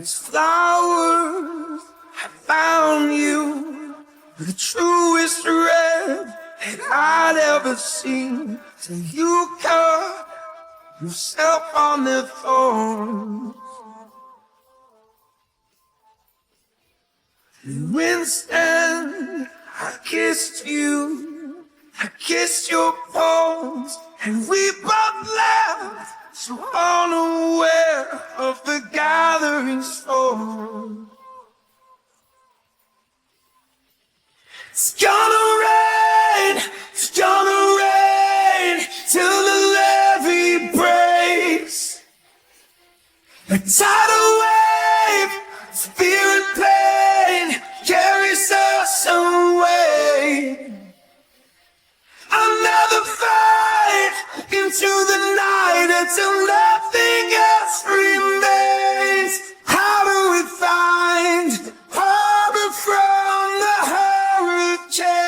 As flowers, I found you, the truest red that I'd ever seen. Till you cut yourself on the thorn. And instead, I kissed you, I kissed your palms, and we both left so unaware of the gathering storm. It's gonna rain till the levee breaks. A tidal wave, fear and pain carries us away. Another fight into the night until nothing else remains. How do we find harbor from the hurricane?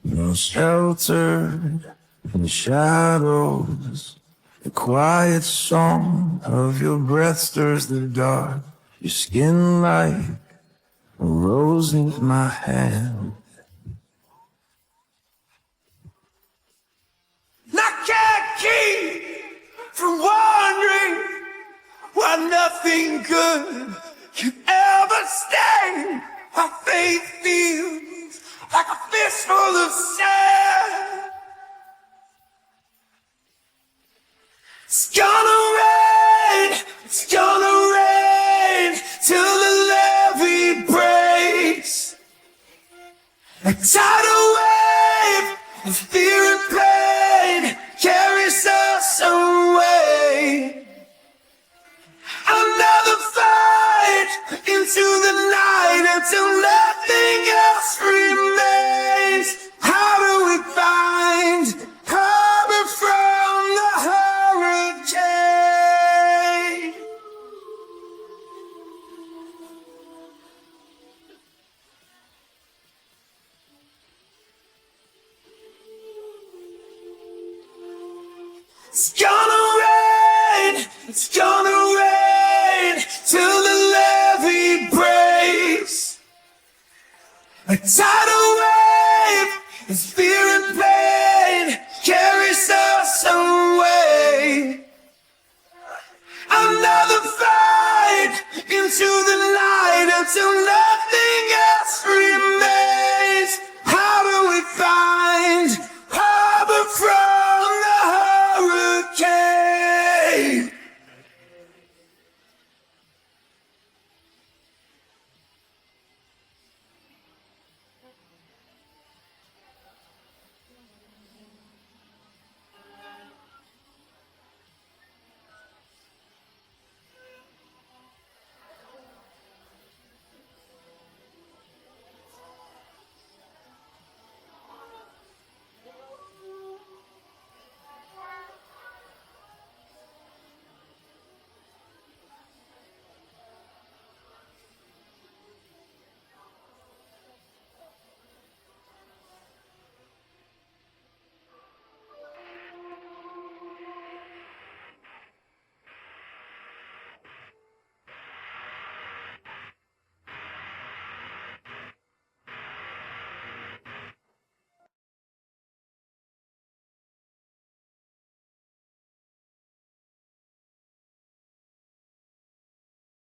You're sheltered in the shadows. The quiet song of your breath stirs the dark. Your skin like a rose in my hand. And I can't keep from wondering why nothing good can ever stay. My faith feels like a fistful of sand. It's gonna rain till the levee breaks. A tidal wave of fear and pain carries us away. Another fight into the night until nothing else remains. How do we find harbor from the hurricane? It's gonna rain till the levee breaks. A tidal wave of fear and pain carries us away. Another fight into the night until nothing else remains. How do we find